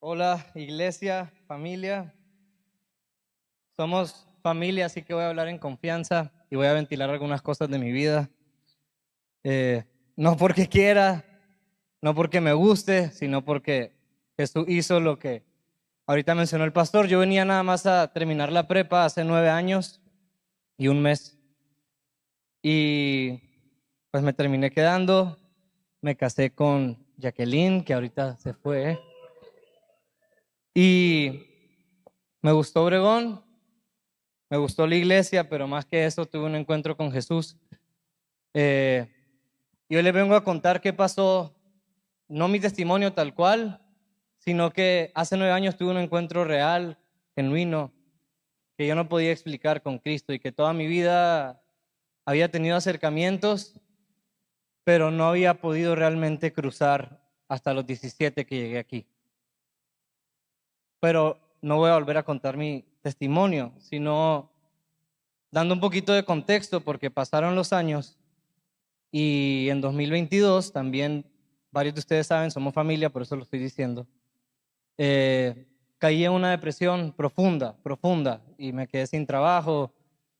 Hola, iglesia, familia. Somos familia, así que voy a hablar en confianza y voy a ventilar algunas cosas de mi vida. Eh, no porque quiera, no porque me guste, sino porque Jesús hizo lo que ahorita mencionó el pastor. Yo venía nada más a terminar la prepa hace 9 años y un mes. Y pues me terminé quedando. Me casé con Jacqueline, que ahorita se fue. Y me gustó Obregón. Me gustó la iglesia, pero más que eso tuve un encuentro con Jesús. Eh, yo les vengo a contar qué pasó, no mi testimonio tal cual, sino que hace 9 años tuve un encuentro real, genuino, que yo no podía explicar con Cristo y que toda mi vida había tenido acercamientos, pero no había podido realmente cruzar hasta los 17 que llegué aquí. Pero no voy a volver a contar mi testimonio, sino dando un poquito de contexto, porque pasaron los años y en 2022 también, varios de ustedes saben, somos familia, por eso lo estoy diciendo, caí en una depresión profunda, y me quedé sin trabajo,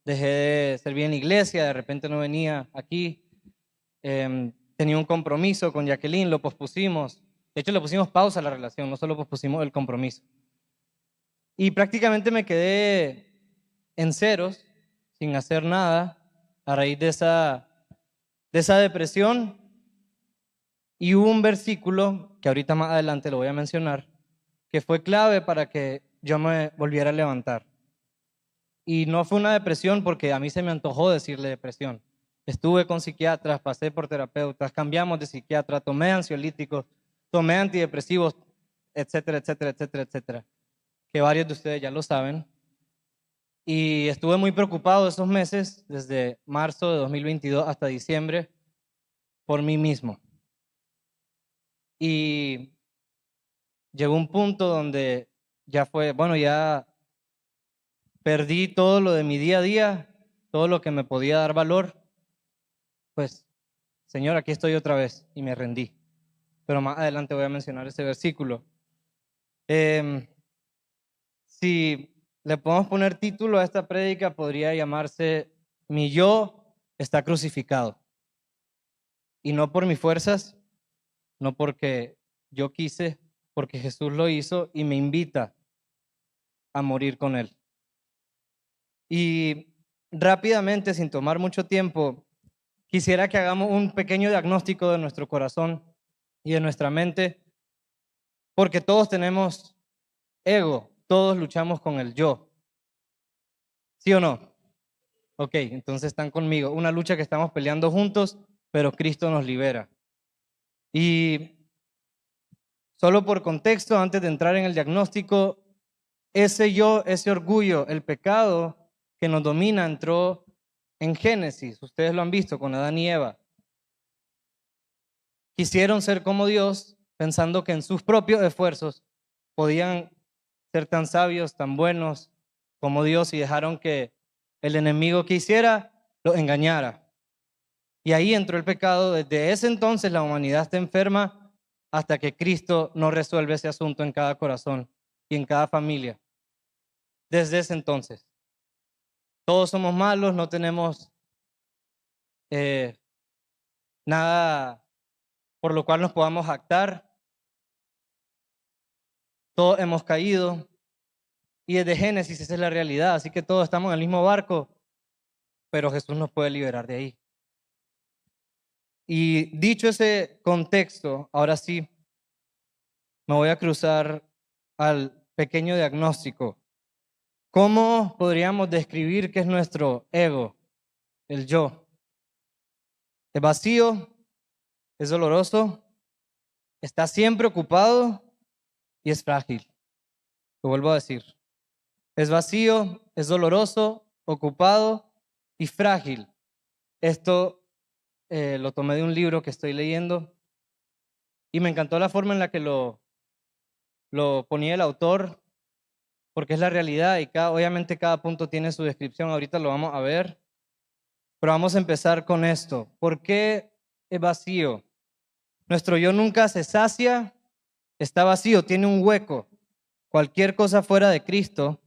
dejé de servir en la iglesia, de repente no venía aquí, tenía un compromiso con Jacqueline, lo pospusimos, de hecho le pusimos pausa a la relación, no solo pospusimos el compromiso. Y prácticamente me quedé en ceros, sin hacer nada, a raíz de esa depresión. Y hubo un versículo, que ahorita más adelante lo voy a mencionar, que fue clave para que yo me volviera a levantar. Y no fue una depresión porque a mí se me antojó decirle depresión. Estuve con psiquiatras, pasé por terapeutas, cambiamos de psiquiatra, tomé ansiolíticos, tomé antidepresivos, etcétera, etcétera, etcétera, etcétera, que varios de ustedes ya lo saben. Y estuve muy preocupado esos meses, desde marzo de 2022 hasta diciembre, por mí mismo. Y llegó un punto donde ya fue, bueno, ya perdí todo lo de mi día a día, todo lo que me podía dar valor. Pues, Señor, aquí estoy otra vez y me rendí. Pero más adelante voy a mencionar ese versículo. Si le podemos poner título a esta prédica, podría llamarse Mi yo está crucificado. Y no por mis fuerzas, no porque yo quise, porque Jesús lo hizo y me invita a morir con él. Y rápidamente, sin tomar mucho tiempo, quisiera que hagamos un pequeño diagnóstico de nuestro corazón y de nuestra mente, porque todos tenemos ego, todos luchamos con el yo. ¿Sí o no? Ok, entonces están conmigo. Una lucha que estamos peleando juntos, pero Cristo nos libera. Y solo por contexto, antes de entrar en el diagnóstico, ese yo, ese orgullo, el pecado que nos domina entró en Génesis. Ustedes lo han visto con Adán y Eva. Quisieron ser como Dios, pensando que en sus propios esfuerzos podían ser tan sabios, tan buenos como Dios, y dejaron que el enemigo que hiciera los engañara. Y ahí entró el pecado. Desde ese entonces la humanidad está enferma hasta que Cristo no resuelve ese asunto en cada corazón y en cada familia. Desde ese entonces. Todos somos malos, no tenemos nada por lo cual nos podamos jactar. Todos hemos caído. Y desde Génesis esa es la realidad. Así que todos estamos en el mismo barco, pero Jesús nos puede liberar de ahí. Y dicho ese contexto, ahora sí, me voy a cruzar al pequeño diagnóstico. ¿Cómo podríamos describir qué es nuestro ego, el yo? Es vacío, es doloroso, está siempre ocupado y es frágil. Lo vuelvo a decir. Es vacío, es doloroso, ocupado y frágil. Esto lo tomé de un libro que estoy leyendo y me encantó la forma en la que lo ponía el autor, porque es la realidad y obviamente cada punto tiene su descripción. Ahorita lo vamos a ver, pero vamos a empezar con esto. ¿Por qué es vacío? Nuestro yo nunca se sacia, está vacío, tiene un hueco. Cualquier cosa fuera de Cristo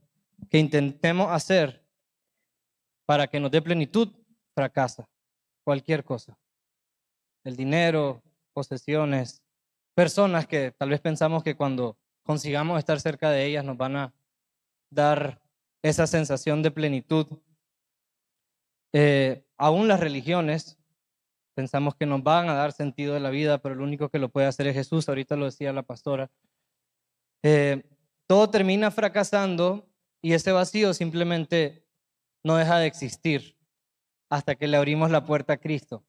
que intentemos hacer para que nos dé plenitud, fracasa. Cualquier cosa. El dinero, posesiones, personas que tal vez pensamos que cuando consigamos estar cerca de ellas nos van a dar esa sensación de plenitud. Aún las religiones pensamos que nos van a dar sentido de la vida, pero el único que lo puede hacer es Jesús. Ahorita lo decía la pastora. Todo termina fracasando y ese vacío simplemente no deja de existir hasta que le abrimos la puerta a Cristo.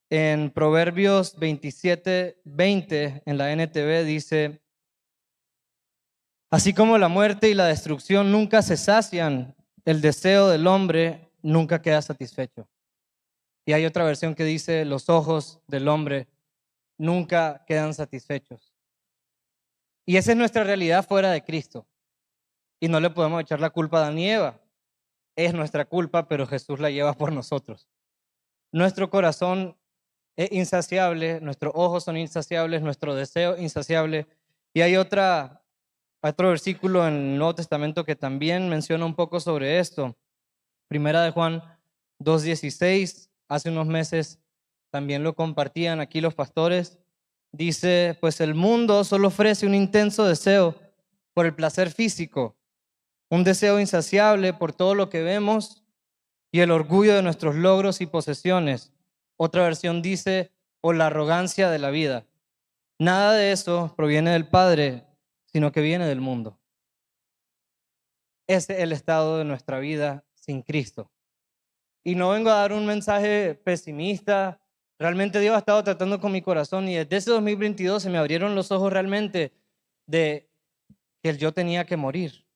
En Proverbios 27:20 en la NTV dice: así como la muerte y la destrucción nunca se sacian, el deseo del hombre nunca queda satisfecho. Y hay otra versión que dice: los ojos del hombre nunca quedan satisfechos. Y esa es nuestra realidad fuera de Cristo. Y no le podemos echar la culpa a Adán y Eva. Es nuestra culpa, pero Jesús la lleva por nosotros. Nuestro corazón es insaciable, nuestros ojos son insaciables, nuestro deseo insaciable. Y hay otro versículo en el Nuevo Testamento que también menciona un poco sobre esto. Primera de Juan 2:16, hace unos meses también lo compartían aquí los pastores. Dice: pues el mundo solo ofrece un intenso deseo por el placer físico, un deseo insaciable por todo lo que vemos y el orgullo de nuestros logros y posesiones. Otra versión dice: o la arrogancia de la vida. Nada de eso proviene del Padre, sino que viene del mundo. Ese es el estado de nuestra vida sin Cristo. Y no vengo a dar un mensaje pesimista. Realmente Dios ha estado tratando con mi corazón y desde ese 2022 se me abrieron los ojos realmente de que el yo tenía que morir.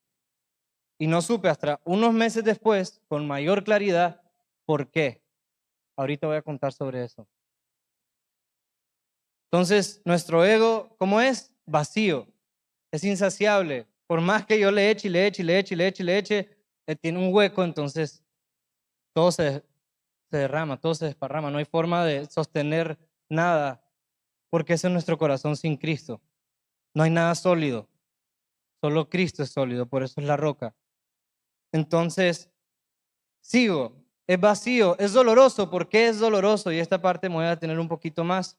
Y no supe hasta unos meses después, con mayor claridad, por qué. Ahorita voy a contar sobre eso. Entonces, nuestro ego, ¿cómo es? Vacío, es insaciable. Por más que yo le eche y le eche y le eche y le eche y le eche, tiene un hueco, entonces todo se derrama, todo se desparrama. No hay forma de sostener nada, porque ese es nuestro corazón sin Cristo. No hay nada sólido, solo Cristo es sólido, por eso es la roca. Entonces, sigo, es vacío, es doloroso. ¿Por qué es doloroso? Y esta parte me voy a detener un poquito más.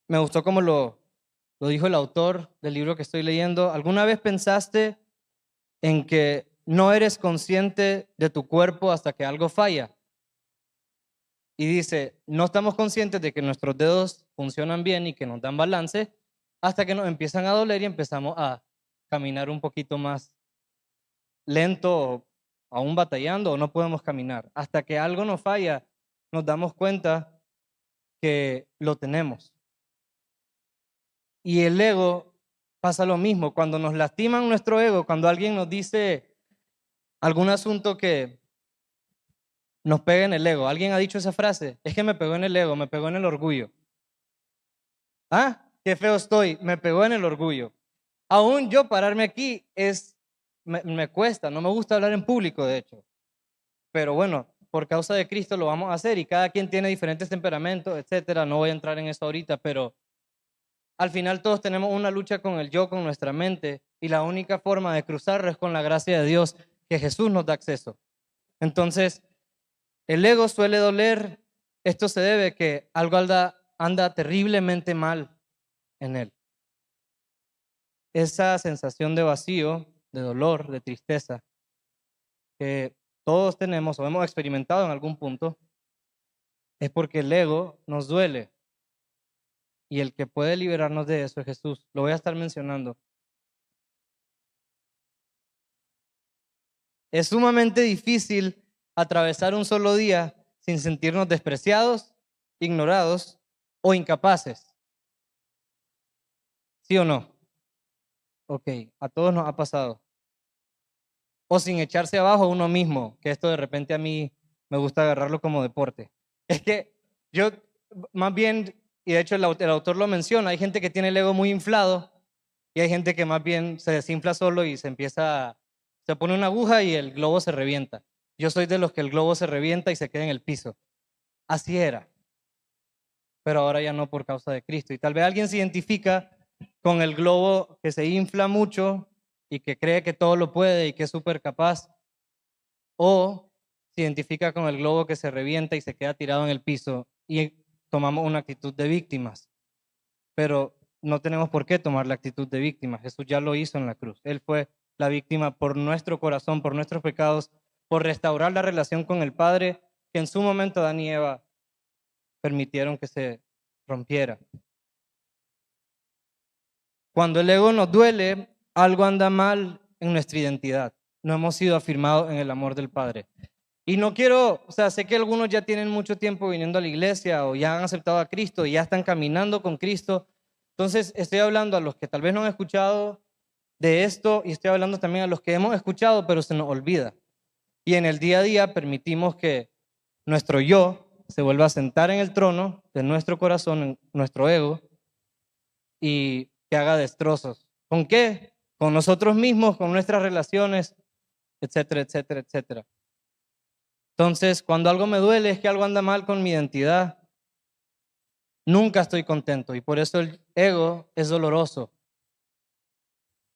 Me gustó como lo dijo el autor del libro que estoy leyendo. ¿Alguna vez pensaste en que no eres consciente de tu cuerpo hasta que algo falla? Y dice: no estamos conscientes de que nuestros dedos funcionan bien y que nos dan balance hasta que nos empiezan a doler y empezamos a caminar un poquito más lento, o aún batallando, o no podemos caminar. Hasta que algo nos falla, nos damos cuenta que lo tenemos. Y el ego pasa lo mismo. Cuando nos lastiman nuestro ego, cuando alguien nos dice algún asunto que nos pega en el ego. ¿Alguien ha dicho esa frase? Es que me pegó en el ego, me pegó en el orgullo. Ah, qué feo estoy, me pegó en el orgullo. Aún yo pararme aquí me cuesta, no me gusta hablar en público, de hecho. Pero bueno, por causa de Cristo lo vamos a hacer y cada quien tiene diferentes temperamentos, etcétera. No voy a entrar en eso ahorita, pero al final todos tenemos una lucha con el yo, con nuestra mente, y la única forma de cruzarlo es con la gracia de Dios, que Jesús nos da acceso. Entonces, el ego suele doler. Esto se debe a que algo anda terriblemente mal en él. Esa sensación de vacío, de dolor, de tristeza, que todos tenemos o hemos experimentado en algún punto, es porque el ego nos duele. Y el que puede liberarnos de eso es Jesús. Lo voy a estar mencionando. Es sumamente difícil atravesar un solo día sin sentirnos despreciados, ignorados o incapaces. ¿Sí o no? Ok, a todos nos ha pasado. O sin echarse abajo uno mismo, que esto de repente a mí me gusta agarrarlo como deporte. Es que yo, más bien, y de hecho el autor lo menciona, hay gente que tiene el ego muy inflado y hay gente que más bien se desinfla solo y se pone una aguja y el globo se revienta. Yo soy de los que el globo se revienta y se queda en el piso. Así era. pero ahora ya no por causa de Cristo. Y tal vez alguien se identifica con el globo que se infla mucho y que cree que todo lo puede y que es súper capaz, o se identifica con el globo que se revienta y se queda tirado en el piso y tomamos una actitud de víctimas. Pero no tenemos por qué tomar la actitud de víctimas. Jesús ya lo hizo en la cruz. Él fue la víctima por nuestro corazón, por nuestros pecados, por restaurar la relación con el Padre que en su momento Adán y Eva permitieron que se rompiera. Cuando el ego nos duele, algo anda mal en nuestra identidad. No hemos sido afirmados en el amor del Padre. Y no quiero, sé que algunos ya tienen mucho tiempo viniendo a la iglesia o ya han aceptado a Cristo y ya están caminando con Cristo. Entonces estoy hablando a los que tal vez no han escuchado de esto y estoy hablando también a los que hemos escuchado pero se nos olvida. Y en el día a día permitimos que nuestro yo se vuelva a sentar en el trono de nuestro corazón, en nuestro ego, y que haga destrozos. ¿Con qué? Con nosotros mismos, con nuestras relaciones, etcétera, etcétera, etcétera. Entonces, cuando algo me duele es que algo anda mal con mi identidad. Nunca estoy contento y por eso el ego es doloroso.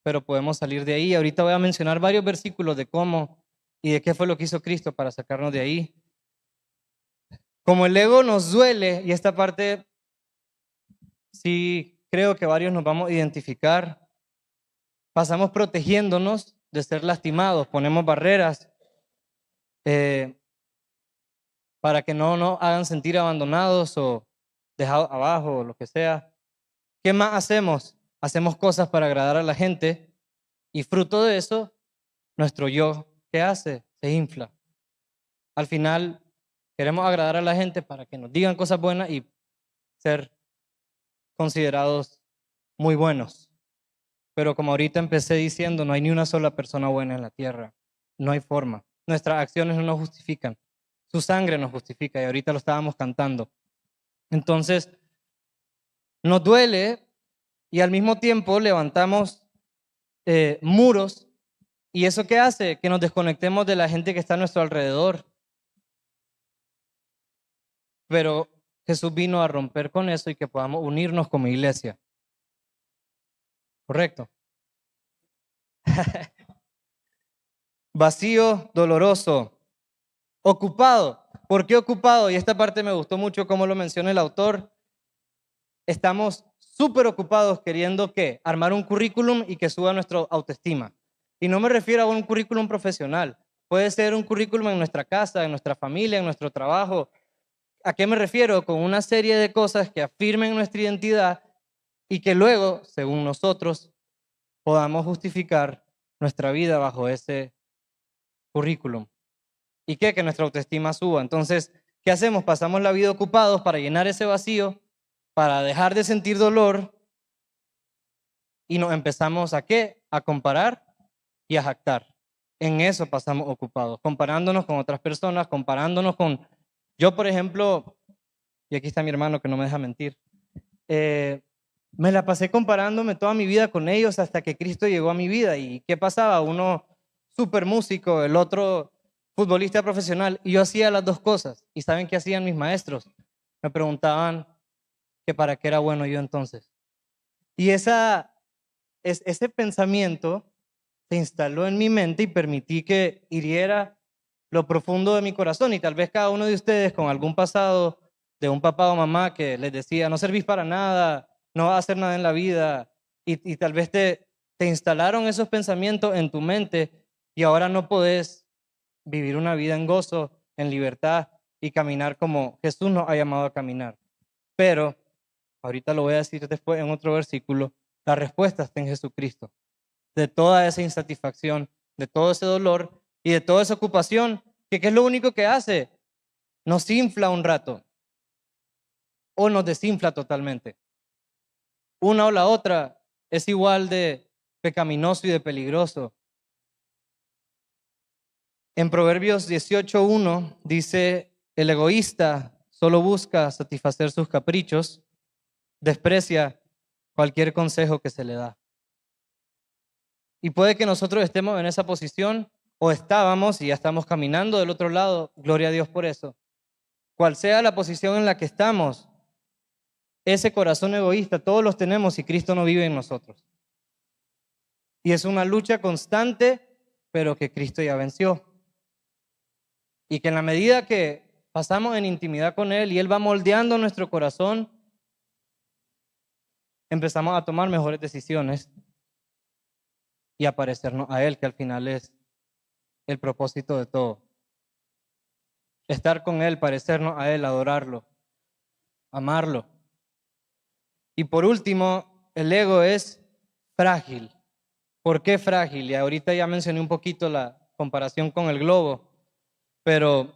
Pero podemos salir de ahí. Ahorita voy a mencionar varios versículos de cómo y de qué fue lo que hizo Cristo para sacarnos de ahí. Como el ego nos duele, y esta parte sí creo que varios nos vamos a identificar, pasamos protegiéndonos de ser lastimados, ponemos barreras para que no nos hagan sentir abandonados o dejados abajo o lo que sea. ¿Qué más hacemos? Hacemos cosas para agradar a la gente y fruto de eso, nuestro yo, ¿qué hace? Se infla. Al final, queremos agradar a la gente para que nos digan cosas buenas y ser considerados muy buenos. Pero como ahorita empecé diciendo, no hay ni una sola persona buena en la tierra. No hay forma. Nuestras acciones no nos justifican. Su sangre nos justifica y ahorita lo estábamos cantando. Entonces, nos duele y al mismo tiempo levantamos muros. ¿Y eso qué hace? Que nos desconectemos de la gente que está a nuestro alrededor. Pero Jesús vino a romper con eso y que podamos unirnos como iglesia. ¿Correcto? Vacío, doloroso, ocupado. ¿Por qué ocupado? Y esta parte me gustó mucho como lo menciona el autor. Estamos súper ocupados queriendo ¿qué? Armar un currículum y que suba nuestra autoestima. Y no me refiero a un currículum profesional. Puede ser un currículum en nuestra casa, en nuestra familia, en nuestro trabajo. ¿A qué me refiero? Con una serie de cosas que afirmen nuestra identidad y que luego, según nosotros, podamos justificar nuestra vida bajo ese currículum. ¿Y qué? Que nuestra autoestima suba. Entonces, ¿qué hacemos? Pasamos la vida ocupados para llenar ese vacío, para dejar de sentir dolor y nos empezamos ¿a qué? A comparar y a jactar. En eso pasamos ocupados, comparándonos con otras personas, comparándonos con... Yo, por ejemplo, y aquí está mi hermano que no me deja mentir, me la pasé comparándome toda mi vida con ellos hasta que Cristo llegó a mi vida. ¿Y qué pasaba? Uno súper músico, el otro futbolista profesional, y yo hacía las dos cosas. ¿Y saben qué hacían mis maestros? Me preguntaban que para qué era bueno yo entonces. Y ese pensamiento se instaló en mi mente y permití que hiriera lo profundo de mi corazón. Y tal vez cada uno de ustedes con algún pasado de un papá o mamá que les decía, no servís para nada, no vas a hacer nada en la vida, y tal vez te instalaron esos pensamientos en tu mente y ahora no podés vivir una vida en gozo, en libertad y caminar como Jesús nos ha llamado a caminar. Pero, ahorita lo voy a decir después en otro versículo, la respuesta está en Jesucristo. De toda esa insatisfacción, de todo ese dolor y de toda esa ocupación, que ¿qué es lo único que hace? Nos infla un rato o nos desinfla totalmente. Una o la otra es igual de pecaminoso y de peligroso. En Proverbios 18:1 dice, el egoísta solo busca satisfacer sus caprichos, desprecia cualquier consejo que se le da. Y puede que nosotros estemos en esa posición o estábamos y ya estamos caminando del otro lado, gloria a Dios por eso. Cual sea la posición en la que estamos, ese corazón egoísta, todos los tenemos si Cristo no vive en nosotros. Y es una lucha constante, pero que Cristo ya venció. Y que en la medida que pasamos en intimidad con Él y Él va moldeando nuestro corazón, empezamos a tomar mejores decisiones y a parecernos a Él, que al final es el propósito de todo. Estar con Él, parecernos a Él, adorarlo, amarlo. Y por último, el ego es frágil. ¿Por qué frágil? Y ahorita ya mencioné un poquito la comparación con el globo, pero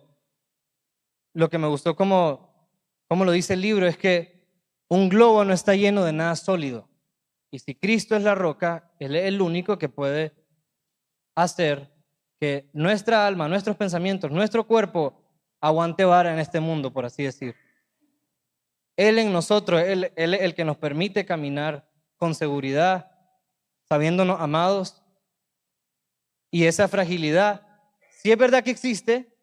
lo que me gustó como lo dice el libro es que un globo no está lleno de nada sólido. Y si Cristo es la roca, Él es el único que puede hacer que nuestra alma, nuestros pensamientos, nuestro cuerpo aguante vara en este mundo, por así decir. Él en nosotros, Él es el que nos permite caminar con seguridad, sabiéndonos amados. Y esa fragilidad, si es verdad que existe,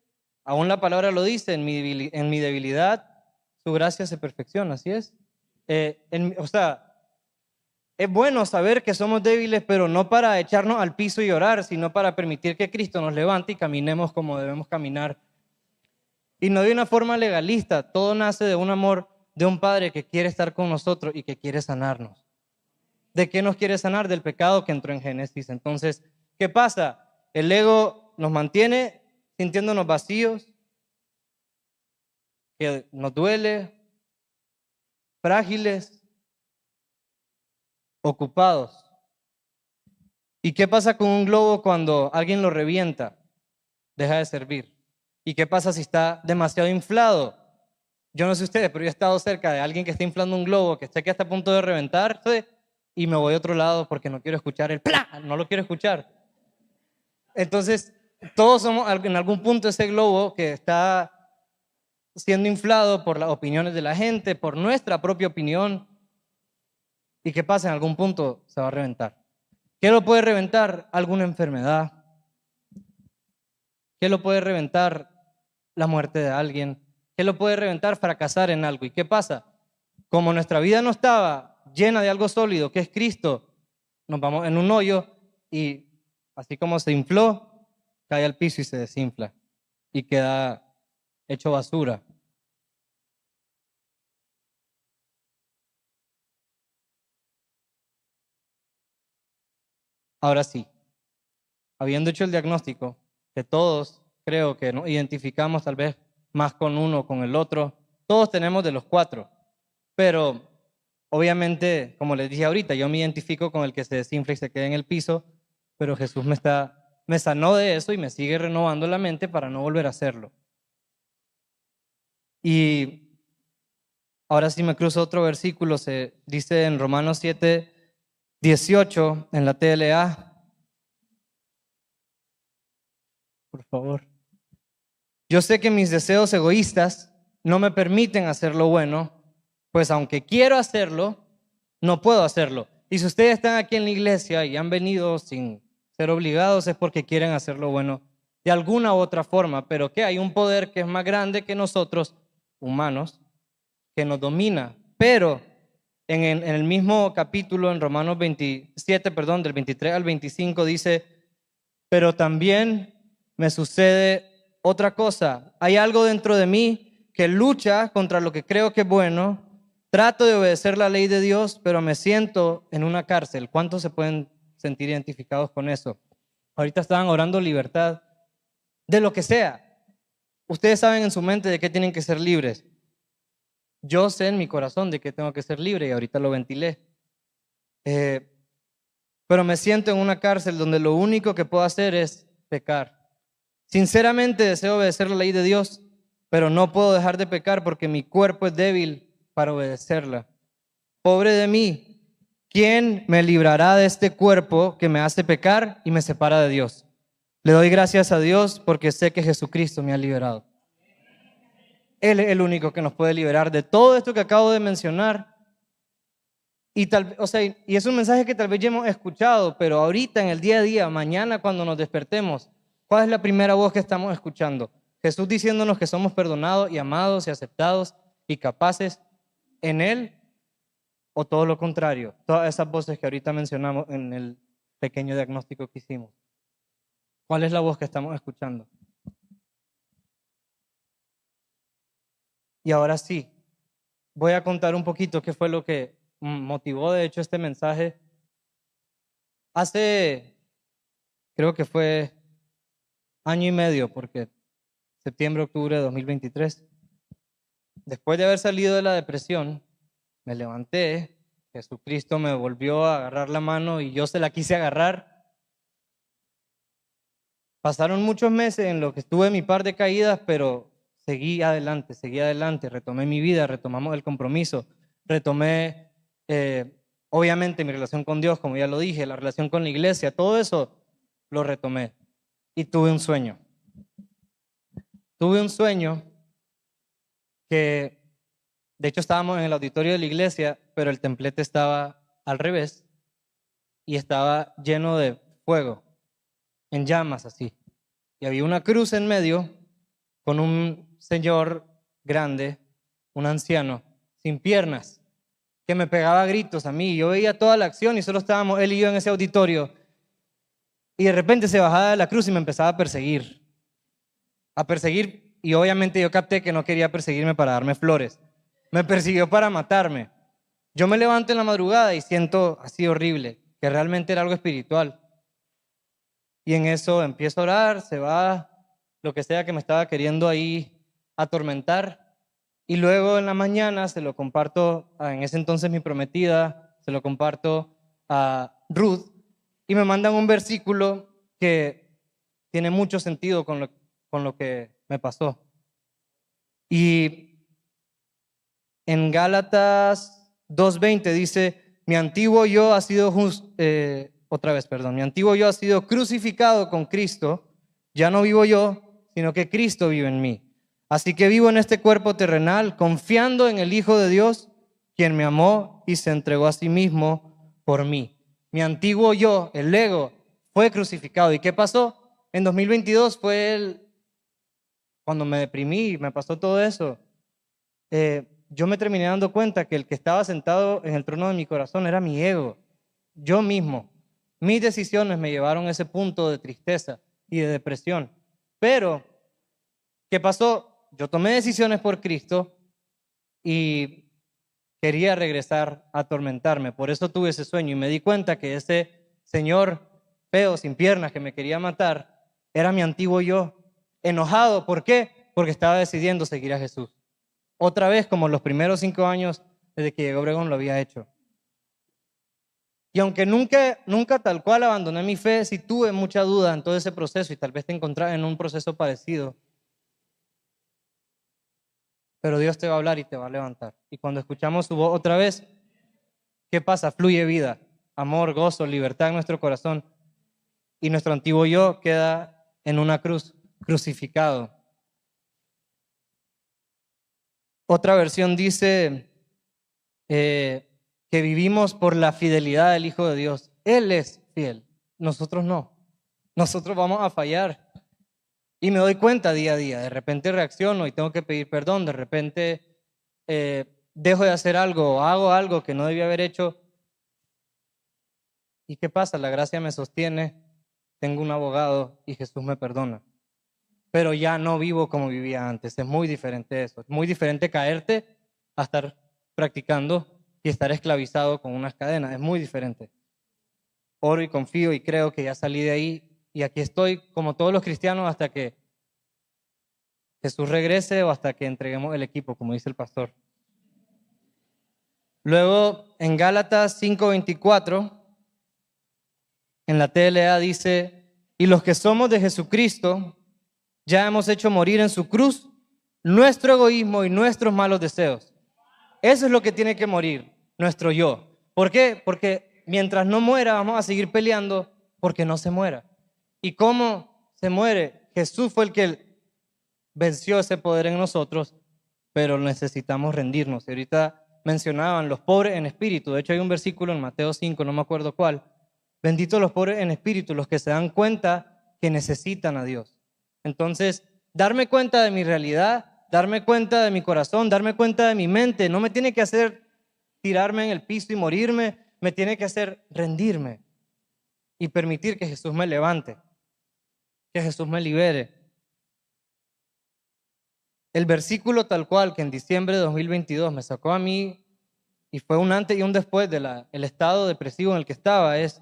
aún la palabra lo dice, en mi debilidad, su gracia se perfecciona, ¿así es? O sea, es bueno saber que somos débiles, pero no para echarnos al piso y orar, sino para permitir que Cristo nos levante y caminemos como debemos caminar. Y no de una forma legalista, todo nace de un amor de un Padre que quiere estar con nosotros y que quiere sanarnos. ¿De qué nos quiere sanar? Del pecado que entró en Génesis. Entonces, ¿qué pasa? El ego nos mantiene sintiéndonos vacíos, que nos duele, frágiles, ocupados. ¿Y qué pasa con un globo cuando alguien lo revienta? Deja de servir. ¿Y qué pasa si está demasiado inflado? Yo no sé ustedes, pero yo he estado cerca de alguien que está inflando un globo, que está aquí hasta a punto de reventar, y me voy a otro lado porque no quiero escuchar el ¡plá! No lo quiero escuchar. Entonces, todos somos en algún punto ese globo que está siendo inflado por las opiniones de la gente, por nuestra propia opinión. ¿Y qué pasa? En algún punto se va a reventar. ¿Qué lo puede reventar? Alguna enfermedad. ¿Qué lo puede reventar? La muerte de alguien. ¿Qué lo puede reventar? Fracasar en algo. ¿Y qué pasa? Como nuestra vida no estaba llena de algo sólido, que es Cristo, nos vamos en un hoyo y así como se infló, cae al piso y se desinfla y queda hecho basura. Ahora sí, habiendo hecho el diagnóstico, que todos creo que nos identificamos tal vez más con uno o con el otro, todos tenemos de los cuatro, pero obviamente, como les dije ahorita, yo me identifico con el que se desinfla y se queda en el piso, pero Jesús me sanó de eso y me sigue renovando la mente para no volver a hacerlo. Y ahora sí me cruzo otro versículo, se dice en Romanos 7:18 en la TLA. Por favor. Yo sé que mis deseos egoístas no me permiten hacer lo bueno, pues aunque quiero hacerlo, no puedo hacerlo. Y si ustedes están aquí en la iglesia y han venido sin ser obligados, es porque quieren hacer lo bueno de alguna u otra forma, pero que hay un poder que es más grande que nosotros, humanos, que nos domina. Pero en el mismo capítulo, en Romanos 27, del 23 al 25, dice, pero también me sucede otra cosa. Hay algo dentro de mí que lucha contra lo que creo que es bueno. Trato de obedecer la ley de Dios, pero me siento en una cárcel. ¿Cuántos se pueden sentir identificados con eso? Ahorita estaban orando libertad de lo que sea. Ustedes saben en su mente de qué tienen que ser libres. Yo sé en mi corazón de que tengo que ser libre y ahorita lo ventilé. Pero me siento en una cárcel donde lo único que puedo hacer es pecar. Sinceramente deseo obedecer la ley de Dios, pero no puedo dejar de pecar porque mi cuerpo es débil para obedecerla. Pobre de mí, ¿quién me librará de este cuerpo que me hace pecar y me separa de Dios? Le doy gracias a Dios porque sé que Jesucristo me ha liberado. Él es el único que nos puede liberar de todo esto que acabo de mencionar. Y es un mensaje que tal vez ya hemos escuchado, pero ahorita en el día a día, mañana cuando nos despertemos, ¿cuál es la primera voz que estamos escuchando? Jesús diciéndonos que somos perdonados y amados y aceptados y capaces en Él, o todo lo contrario, todas esas voces que ahorita mencionamos en el pequeño diagnóstico que hicimos. ¿Cuál es la voz que estamos escuchando? Y ahora sí, voy a contar un poquito qué fue lo que motivó de hecho este mensaje. Hace, creo que fue año y medio, porque septiembre, octubre de 2023, después de haber salido de la depresión, me levanté, Jesucristo me volvió a agarrar la mano y yo se la quise agarrar. Pasaron muchos meses en los que estuve mi par de caídas, pero seguí adelante, retomé mi vida, retomamos el compromiso, retomé obviamente mi relación con Dios, como ya lo dije, la relación con la iglesia, todo eso lo retomé y tuve un sueño. Tuve un sueño que, de hecho, estábamos en el auditorio de la iglesia, pero el templete estaba al revés y estaba lleno de fuego, en llamas así. Y había una cruz en medio con un señor grande, un anciano, sin piernas, que me pegaba gritos a mí. Yo veía toda la acción y solo estábamos él y yo en ese auditorio. Y de repente se bajaba de la cruz y me empezaba a perseguir. Y obviamente yo capté que no quería perseguirme para darme flores. Me persiguió para matarme. Yo me levanto en la madrugada y siento así horrible, que realmente era algo espiritual. Y en eso empiezo a orar, se va lo que sea que me estaba queriendo ahí atormentar. Y luego en la mañana se lo comparto en ese entonces mi prometida, se lo comparto a Ruth y me mandan un versículo que tiene mucho sentido con lo que me pasó. Y en Gálatas 2:20 dice, mi antiguo yo ha sido mi antiguo yo ha sido crucificado con Cristo, ya no vivo yo, sino que Cristo vive en mí. Así que vivo en este cuerpo terrenal, confiando en el Hijo de Dios, quien me amó y se entregó a sí mismo por mí. Mi antiguo yo, el ego, fue crucificado. ¿Y qué pasó? En 2022 fue cuando me deprimí y me pasó todo eso. Yo me terminé dando cuenta que el que estaba sentado en el trono de mi corazón era mi ego, yo mismo. Mis decisiones me llevaron a ese punto de tristeza y de depresión. Pero, ¿qué pasó? Yo tomé decisiones por Cristo y quería regresar a atormentarme. Por eso tuve ese sueño y me di cuenta que ese señor feo, sin piernas, que me quería matar, era mi antiguo yo. Enojado, ¿por qué? Porque estaba decidiendo seguir a Jesús. Otra vez, como los primeros 5 años desde que llegó a Obregón lo había hecho. Y aunque nunca tal cual abandoné mi fe, sí tuve mucha duda en todo ese proceso y tal vez te encontrás en un proceso parecido. Pero Dios te va a hablar y te va a levantar. Y cuando escuchamos su voz otra vez, ¿qué pasa? Fluye vida, amor, gozo, libertad en nuestro corazón. Y nuestro antiguo yo queda en una cruz, crucificado. Otra versión dice que vivimos por la fidelidad del Hijo de Dios. Él es fiel, nosotros no. Nosotros vamos a fallar. Y me doy cuenta día a día. De repente reacciono y tengo que pedir perdón. De repente dejo de hacer algo o hago algo que no debía haber hecho. ¿Y qué pasa? La gracia me sostiene. Tengo un abogado y Jesús me perdona. Pero ya no vivo como vivía antes. Es muy diferente eso. Es muy diferente caerte a estar practicando y estar esclavizado con unas cadenas. Es muy diferente. Oro y confío y creo que ya salí de ahí y aquí estoy como todos los cristianos hasta que Jesús regrese o hasta que entreguemos el equipo, como dice el pastor. Luego en Gálatas 5:24, en la TLA dice, y los que somos de Jesucristo, ya hemos hecho morir en su cruz nuestro egoísmo y nuestros malos deseos. Eso es lo que tiene que morir, nuestro yo. ¿Por qué? Porque mientras no muera vamos a seguir peleando porque no se muera. ¿Y cómo se muere? Jesús fue el que venció ese poder en nosotros, pero necesitamos rendirnos. Y ahorita mencionaban los pobres en espíritu. De hecho hay un versículo en Mateo 5, no me acuerdo cuál. Benditos los pobres en espíritu, los que se dan cuenta que necesitan a Dios. Entonces, darme cuenta de mi realidad, darme cuenta de mi corazón, darme cuenta de mi mente, no me tiene que hacer tirarme en el piso y morirme, me tiene que hacer rendirme y permitir que Jesús me levante, que Jesús me libere. El versículo tal cual que en diciembre de 2022 me sacó a mí y fue un antes y un después del estado depresivo en el que estaba es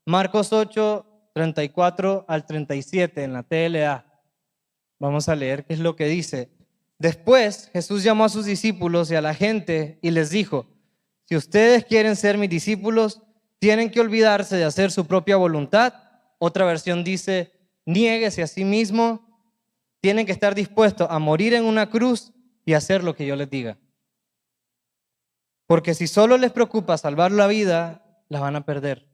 Marcos 8, 34 al 37 en la TLA. Vamos a leer qué es lo que dice. Después Jesús llamó a sus discípulos y a la gente y les dijo: si ustedes quieren ser mis discípulos, tienen que olvidarse de hacer su propia voluntad. Otra versión dice: niéguese a sí mismo. Tienen que estar dispuestos a morir en una cruz y hacer lo que yo les diga. Porque si solo les preocupa salvar la vida, la van a perder.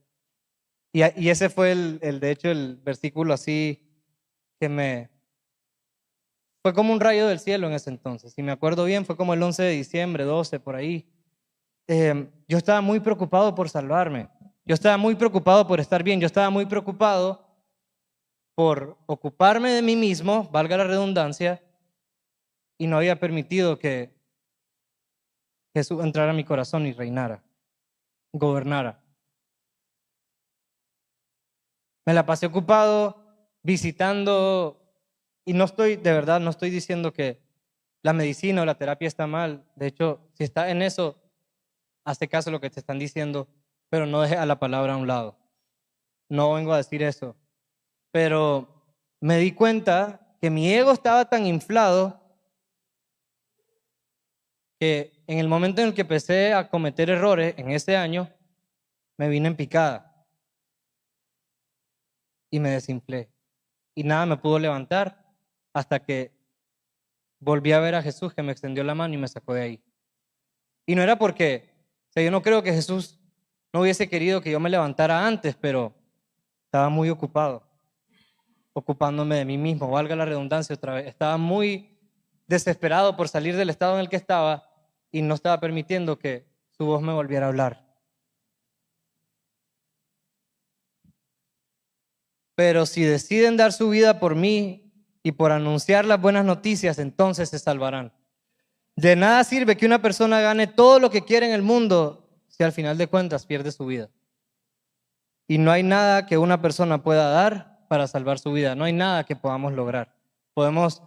Y ese fue de hecho, el versículo así que fue como un rayo del cielo en ese entonces. Si me acuerdo bien, fue como el 11 de diciembre, 12, por ahí. Yo estaba muy preocupado por salvarme. Yo estaba muy preocupado por estar bien. Yo estaba muy preocupado por ocuparme de mí mismo, valga la redundancia, y no había permitido que Jesús entrara a mi corazón y reinara, gobernara. Me la pasé ocupado visitando, y de verdad, no estoy diciendo que la medicina o la terapia está mal. De hecho, si está en eso, hazte caso de lo que te están diciendo, pero no dejes a la palabra a un lado. No vengo a decir eso. Pero me di cuenta que mi ego estaba tan inflado que en el momento en el que empecé a cometer errores en ese año, me vine en picada y me desinflé. Y nada me pudo levantar hasta que volví a ver a Jesús, que me extendió la mano y me sacó de ahí. Y no era porque, o sea, yo no creo que Jesús no hubiese querido que yo me levantara antes, pero estaba muy ocupado, ocupándome de mí mismo, valga la redundancia otra vez. Estaba muy desesperado por salir del estado en el que estaba y no estaba permitiendo que su voz me volviera a hablar. Pero si deciden dar su vida por mí y por anunciar las buenas noticias, entonces se salvarán. De nada sirve que una persona gane todo lo que quiere en el mundo si al final de cuentas pierde su vida. Y no hay nada que una persona pueda dar para salvar su vida. No hay nada que podamos lograr. Podemos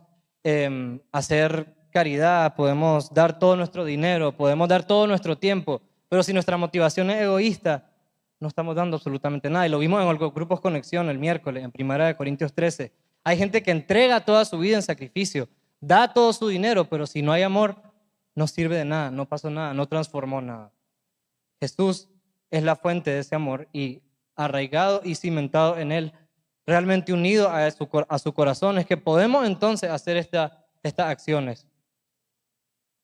hacer caridad, podemos dar todo nuestro dinero, podemos dar todo nuestro tiempo, pero si nuestra motivación es egoísta, no estamos dando absolutamente nada. Y lo vimos en el Grupos Conexión el miércoles, en 1 Corintios 13. Hay gente que entrega toda su vida en sacrificio, da todo su dinero, pero si no hay amor, no sirve de nada, no pasó nada, no transformó nada. Jesús es la fuente de ese amor y arraigado y cimentado en él, realmente unido a su corazón, es que podemos entonces hacer estas acciones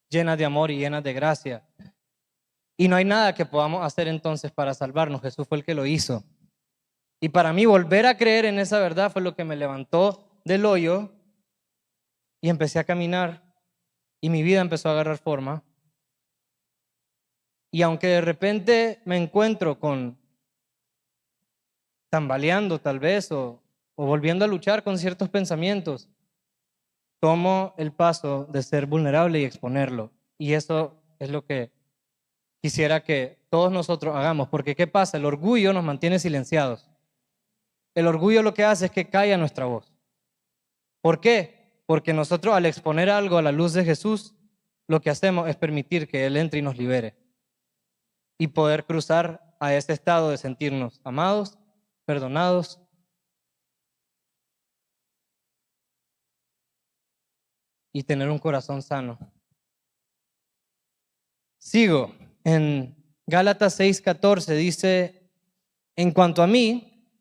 llenas de amor y llenas de gracia. Y no hay nada que podamos hacer entonces para salvarnos. Jesús fue el que lo hizo. Y para mí volver a creer en esa verdad fue lo que me levantó del hoyo y empecé a caminar y mi vida empezó a agarrar forma. Y aunque de repente me encuentro tambaleando tal vez o volviendo a luchar con ciertos pensamientos, tomo el paso de ser vulnerable y exponerlo. Y eso es lo que quisiera que todos nosotros hagamos, porque ¿qué pasa? El orgullo nos mantiene silenciados. El orgullo lo que hace es que calla nuestra voz. ¿Por qué? Porque nosotros al exponer algo a la luz de Jesús, lo que hacemos es permitir que Él entre y nos libere y poder cruzar a ese estado de sentirnos amados, perdonados y tener un corazón sano. Sigo. En Gálatas 6:14 dice: en cuanto a mí,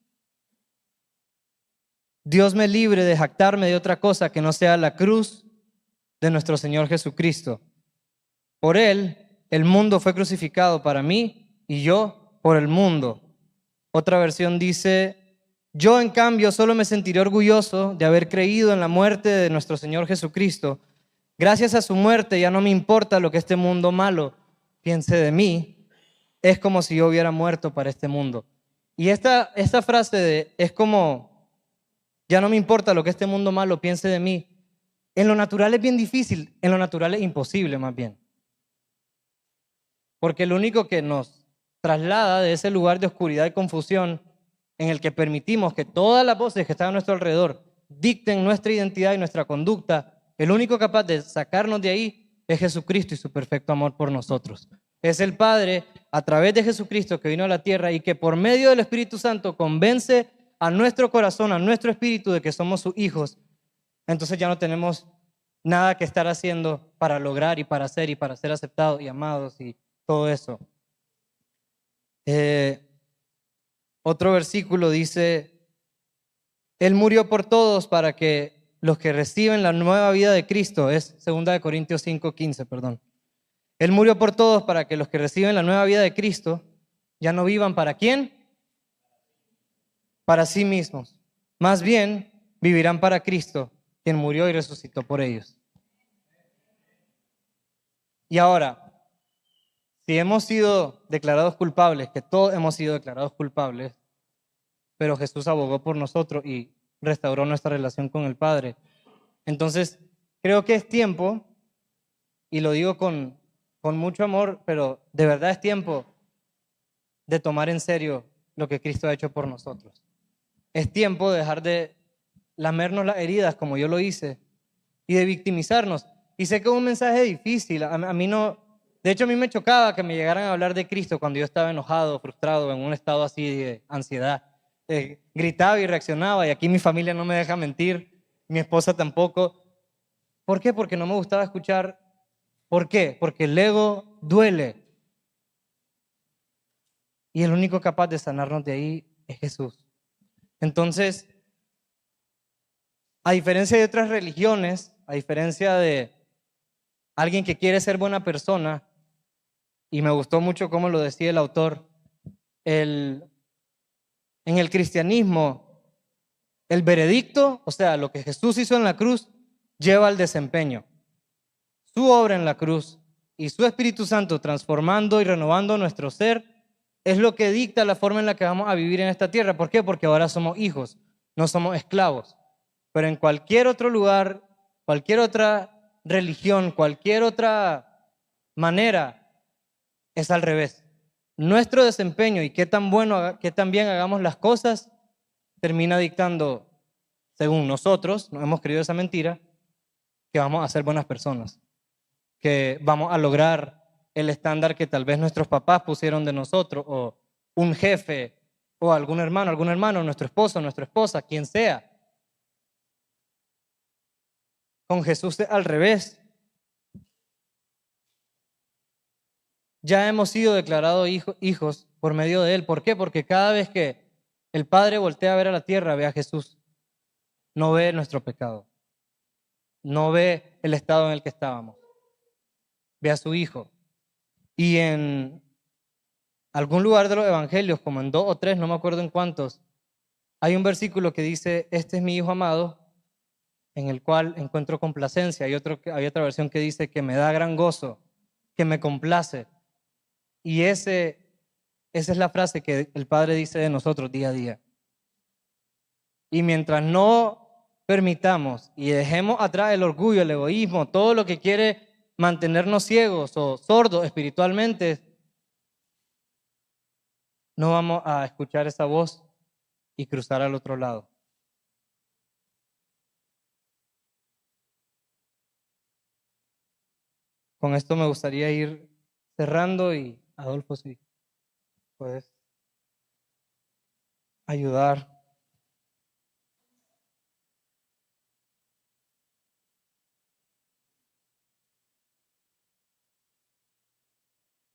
Dios me libre de jactarme de otra cosa que no sea la cruz de nuestro Señor Jesucristo. Por Él, el mundo fue crucificado para mí y yo por el mundo. Otra versión dice: yo en cambio solo me sentiré orgulloso de haber creído en la muerte de nuestro Señor Jesucristo. Gracias a su muerte ya no me importa lo que este mundo malo piense de mí. Es como si yo hubiera muerto para este mundo. Y esta frase es como, ya no me importa lo que este mundo malo piense de mí. En lo natural es bien difícil, en lo natural es imposible más bien. porque el único que nos traslada de ese lugar de oscuridad y confusión en el que permitimos que todas las voces que están a nuestro alrededor dicten nuestra identidad y nuestra conducta, el único capaz de sacarnos de ahí es Jesucristo y su perfecto amor por nosotros. Es el Padre a través de Jesucristo que vino a la tierra y que por medio del Espíritu Santo convence a nuestro corazón, a nuestro espíritu de que somos sus hijos. Entonces ya no tenemos nada que estar haciendo para lograr y para hacer y para ser aceptados y amados y todo eso. Otro versículo dice, Él murió por todos para que los que reciben la nueva vida de Cristo, es 2 Corintios 5:15, perdón. Él murió por todos para que los que reciben la nueva vida de Cristo ya no vivan ¿para quién? Para sí mismos. Más bien, vivirán para Cristo, quien murió y resucitó por ellos. Y ahora, si hemos sido declarados culpables, que todos hemos sido declarados culpables, pero Jesús abogó por nosotros y restauró nuestra relación con el Padre, entonces creo que es tiempo, y lo digo con mucho amor, pero de verdad es tiempo de tomar en serio lo que Cristo ha hecho por nosotros. Es tiempo de dejar de lamernos las heridas como yo lo hice y de victimizarnos. Y sé que es un mensaje difícil, a mí no, de hecho a mí me chocaba que me llegaran a hablar de Cristo cuando yo estaba enojado, frustrado, en un estado así de ansiedad. Gritaba y reaccionaba y aquí mi familia no me deja mentir, mi esposa tampoco. ¿Por qué? Porque no me gustaba escuchar. ¿Por qué? Porque el ego duele. Y el único capaz de sanarnos de ahí es Jesús. Entonces, a diferencia de otras religiones, a diferencia de alguien que quiere ser buena persona, y me gustó mucho cómo lo decía el autor, en el cristianismo, el veredicto, o sea, lo que Jesús hizo en la cruz, lleva al desempeño. Su obra en la cruz y su Espíritu Santo transformando y renovando nuestro ser es lo que dicta la forma en la que vamos a vivir en esta tierra. ¿Por qué? Porque ahora somos hijos, no somos esclavos. Pero en cualquier otro lugar, cualquier otra religión, cualquier otra manera, es al revés. Nuestro desempeño y qué tan bien hagamos las cosas termina dictando, según nosotros, nos hemos creído esa mentira, que vamos a ser buenas personas, que vamos a lograr el estándar que tal vez nuestros papás pusieron de nosotros, o un jefe, o algún hermano, nuestro esposo, nuestra esposa, quien sea. Con Jesús es al revés. Ya hemos sido declarados hijos por medio de Él. ¿Por qué? Porque cada vez que el Padre voltea a ver a la tierra, ve a Jesús. No ve nuestro pecado. No ve el estado en el que estábamos. Ve a su Hijo. Y en algún lugar de los evangelios, como en 2 o 3, no me acuerdo en cuántos, hay un versículo que dice, este es mi Hijo amado, en el cual encuentro complacencia. Hay otra versión que dice que me da gran gozo, que me complace. Y esa es la frase que el Padre dice de nosotros día a día. Y mientras no permitamos y dejemos atrás el orgullo, el egoísmo, todo lo que quiere mantenernos ciegos o sordos espiritualmente, no vamos a escuchar esa voz y cruzar al otro lado. Con esto me gustaría ir cerrando y Adolfo, si puedes ayudar.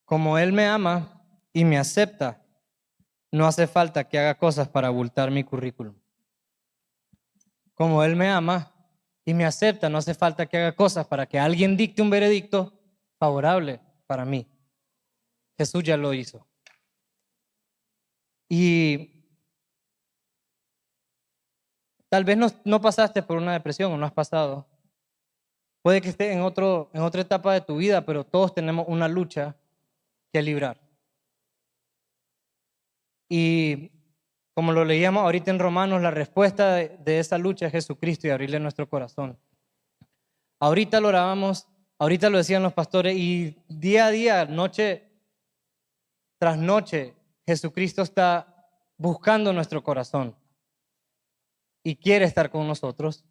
Como Él me ama y me acepta, no hace falta que haga cosas para abultar mi currículum. Como Él me ama y me acepta, no hace falta que haga cosas para que alguien dicte un veredicto favorable para mí. Jesús ya lo hizo. Y tal vez no pasaste por una depresión o no has pasado. Puede que estés en otra etapa de tu vida, pero todos tenemos una lucha que librar. Y como lo leíamos ahorita en Romanos, la respuesta de esa lucha es Jesucristo y abrirle nuestro corazón. Ahorita lo orábamos, ahorita lo decían los pastores y día a día, noche tras noche, Jesucristo está buscando nuestro corazón y quiere estar con nosotros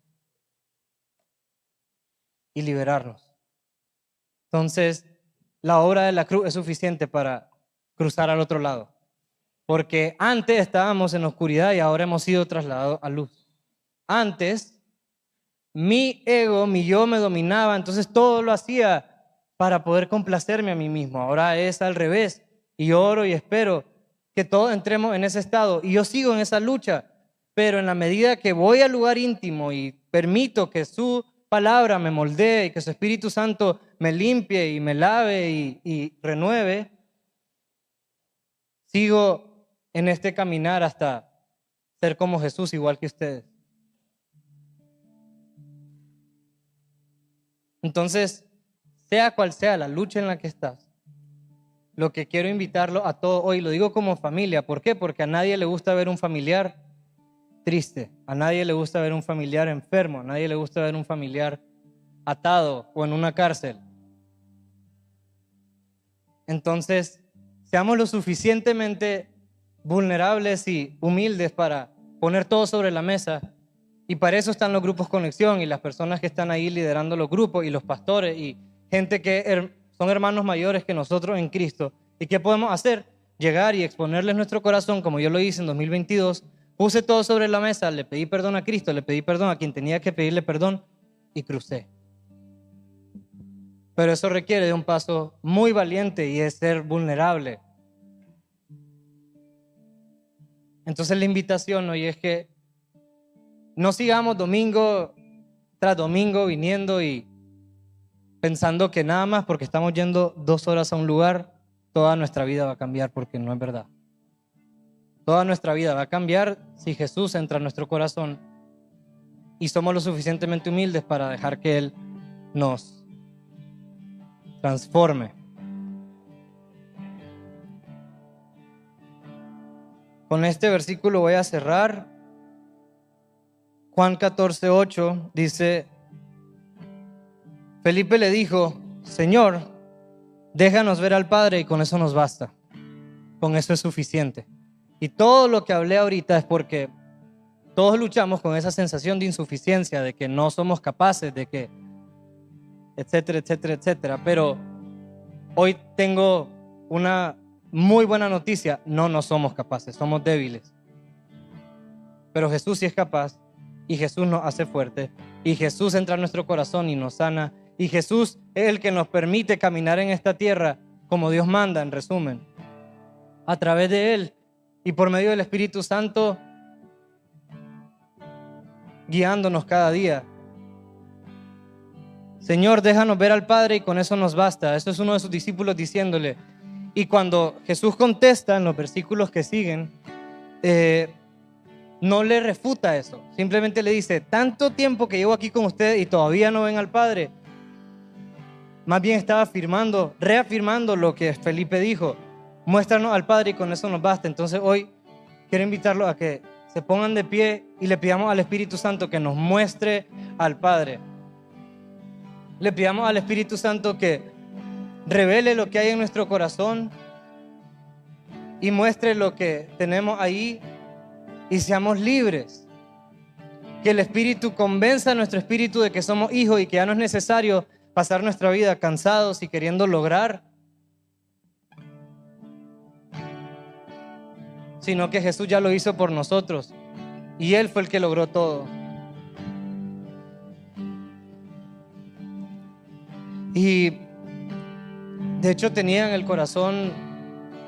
y liberarnos. Entonces, la obra de la cruz es suficiente para cruzar al otro lado. Porque antes estábamos en oscuridad y ahora hemos sido trasladados a luz. Antes, mi ego, mi yo me dominaba, entonces todo lo hacía para poder complacerme a mí mismo. Ahora es al revés. Y oro y espero que todos entremos en ese estado. Y yo sigo en esa lucha. Pero en la medida que voy al lugar íntimo y permito que su palabra me moldee y que su Espíritu Santo me limpie y me lave y renueve, sigo en este caminar hasta ser como Jesús, igual que ustedes. Entonces, sea cual sea la lucha en la que estás, lo que quiero invitarlo a todos hoy, lo digo como familia. ¿Por qué? Porque a nadie le gusta ver un familiar triste, a nadie le gusta ver un familiar enfermo, a nadie le gusta ver un familiar atado o en una cárcel. Entonces, seamos lo suficientemente vulnerables y humildes para poner todo sobre la mesa. Y para eso están los grupos Conexión y las personas que están ahí liderando los grupos y los pastores y gente que son hermanos mayores que nosotros en Cristo. ¿Y qué podemos hacer? Llegar y exponerles nuestro corazón, como yo lo hice en 2022. Puse todo sobre la mesa, le pedí perdón a Cristo, le pedí perdón a quien tenía que pedirle perdón y crucé. Pero eso requiere de un paso muy valiente y es ser vulnerable. Entonces la invitación hoy es que no sigamos domingo tras domingo viniendo y pensando que nada más porque estamos yendo 2 horas a un lugar, toda nuestra vida va a cambiar, porque no es verdad. Toda nuestra vida va a cambiar si Jesús entra en nuestro corazón y somos lo suficientemente humildes para dejar que Él nos transforme. Con este versículo voy a cerrar. Juan 14:8 dice: Felipe le dijo: Señor, déjanos ver al Padre y con eso nos basta. Con eso es suficiente. Y todo lo que hablé ahorita es porque todos luchamos con esa sensación de insuficiencia, de que no somos capaces, de que etcétera, etcétera, etcétera. Pero hoy tengo una muy buena noticia: no somos capaces, somos débiles. Pero Jesús sí es capaz, y Jesús nos hace fuerte, y Jesús entra en nuestro corazón y nos sana, y Jesús es el que nos permite caminar en esta tierra como Dios manda, en resumen, a través de Él y por medio del Espíritu Santo guiándonos cada día. Señor, déjanos ver al Padre y con eso nos basta. Eso es uno de sus discípulos diciéndole. Y cuando Jesús contesta en los versículos que siguen, no le refuta eso. Simplemente le dice: tanto tiempo que llevo aquí con ustedes y todavía no ven al Padre. Más bien estaba reafirmando lo que Felipe dijo: muéstranos al Padre y con eso nos basta. Entonces hoy quiero invitarlos a que se pongan de pie y le pidamos al Espíritu Santo que nos muestre al Padre. Le pidamos al Espíritu Santo que revele lo que hay en nuestro corazón y muestre lo que tenemos ahí y seamos libres. Que el Espíritu convenza a nuestro espíritu de que somos hijos y que ya no es necesario pasar nuestra vida cansados y queriendo lograr, sino que Jesús ya lo hizo por nosotros y Él fue el que logró todo. Y de hecho tenía en el corazón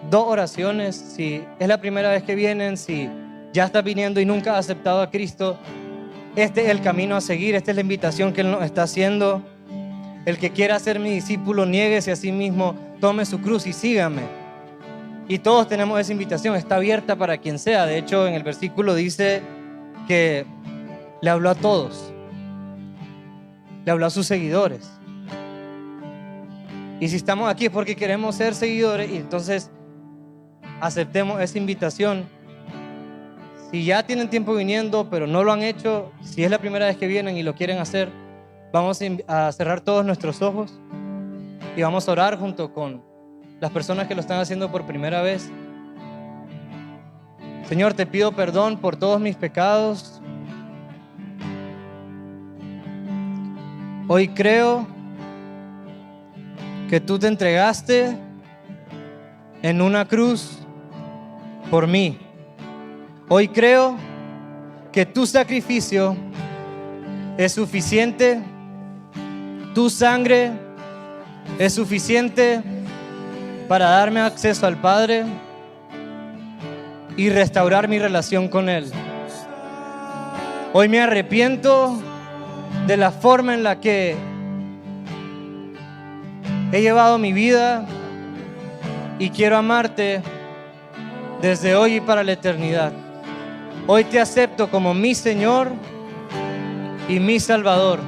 2 oraciones. Si es la primera vez que vienen, si ya estás viniendo y nunca has aceptado a Cristo, este es el camino a seguir, esta es la invitación que Él nos está haciendo. El que quiera ser mi discípulo, niéguese a sí mismo, tome su cruz y sígame. Y todos tenemos esa invitación, está abierta para quien sea. De hecho, en el versículo dice que le habló a todos, le habló a sus seguidores. Y si estamos aquí es porque queremos ser seguidores, y entonces aceptemos esa invitación. Si ya tienen tiempo viniendo pero no lo han hecho, si es la primera vez que vienen y lo quieren hacer, vamos a cerrar todos nuestros ojos y vamos a orar junto con las personas que lo están haciendo por primera vez. Señor, te pido perdón por todos mis pecados. Hoy creo que tú te entregaste en una cruz por mí. Hoy creo que tu sacrificio es suficiente, tu sangre es suficiente para darme acceso al Padre y restaurar mi relación con Él. Hoy me arrepiento de la forma en la que he llevado mi vida y quiero amarte desde hoy y para la eternidad. Hoy te acepto como mi Señor y mi Salvador,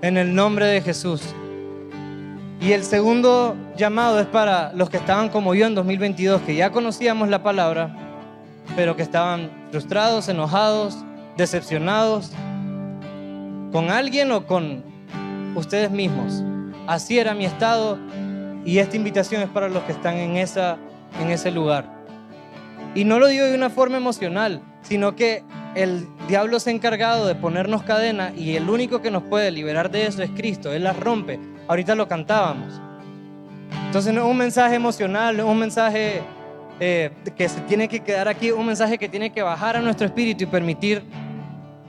en el nombre de Jesús. Y el segundo llamado es para los que estaban como yo en 2022, que ya conocíamos la palabra, pero que estaban frustrados, enojados, decepcionados con alguien o con ustedes mismos. Así era mi estado, y esta invitación es para los que están en ese lugar. Y no lo digo de una forma emocional, sino que el diablo se ha encargado de ponernos cadena, y el único que nos puede liberar de eso es Cristo. Él las rompe. Ahorita lo cantábamos. Entonces no es un mensaje emocional, no es un mensaje que se tiene que quedar aquí, es un mensaje que tiene que bajar a nuestro espíritu y permitir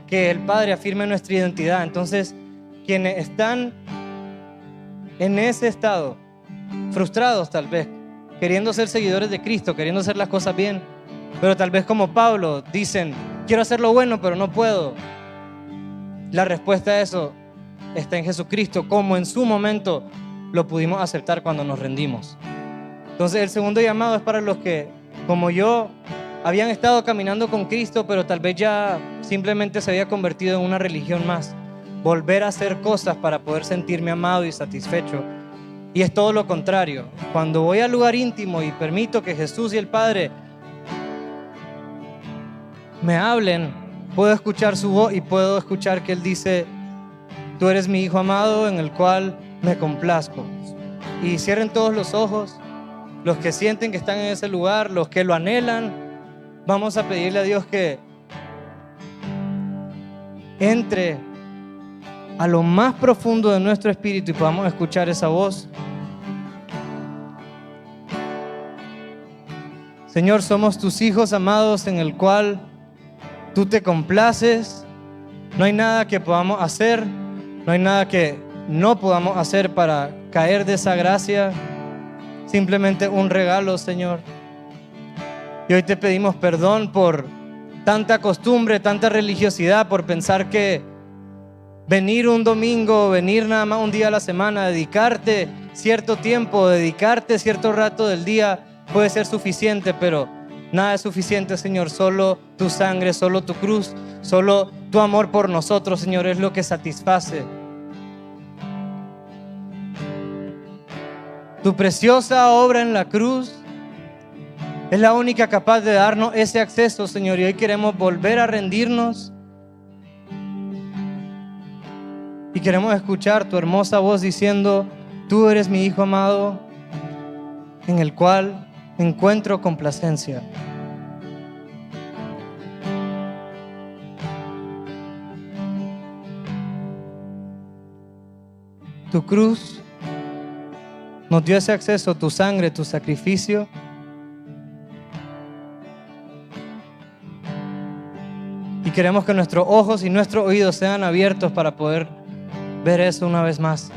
que el Padre afirme nuestra identidad. Entonces, quienes están en ese estado, frustrados tal vez, queriendo ser seguidores de Cristo, queriendo hacer las cosas bien, pero tal vez como Pablo dicen, quiero hacer lo bueno pero no puedo. La respuesta a eso está en Jesucristo, como en su momento lo pudimos aceptar cuando nos rendimos. Entonces el segundo llamado es para los que, como yo, habían estado caminando con Cristo, pero tal vez ya simplemente se había convertido en una religión más. Volver a hacer cosas para poder sentirme amado y satisfecho. Y es todo lo contrario. Cuando voy al lugar íntimo y permito que Jesús y el Padre me hablen, puedo escuchar su voz y puedo escuchar que Él dice, tú eres mi Hijo amado en el cual me complazco. Y cierren todos los ojos, los que sienten que están en ese lugar, los que lo anhelan. Vamos a pedirle a Dios que entre a lo más profundo de nuestro espíritu y podamos escuchar esa voz. Señor, somos tus hijos amados en el cual tú te complaces. No hay nada que podamos hacer, no hay nada que no podamos hacer para caer de esa gracia. Simplemente un regalo, Señor. Y hoy te pedimos perdón por tanta costumbre, tanta religiosidad, por pensar que venir un domingo, venir nada más un día a la semana, dedicarte cierto tiempo, dedicarte cierto rato del día puede ser suficiente, pero nada es suficiente, Señor. Solo tu sangre, solo tu cruz, solo tu amor por nosotros, Señor, es lo que satisface. Tu preciosa obra en la cruz es la única capaz de darnos ese acceso, Señor, y hoy queremos volver a rendirnos y queremos escuchar tu hermosa voz diciendo, tú eres mi Hijo amado en el cual encuentro complacencia. Tu cruz nos dio ese acceso, tu sangre, tu sacrificio. Y queremos que nuestros ojos y nuestros oídos sean abiertos para poder ver eso una vez más.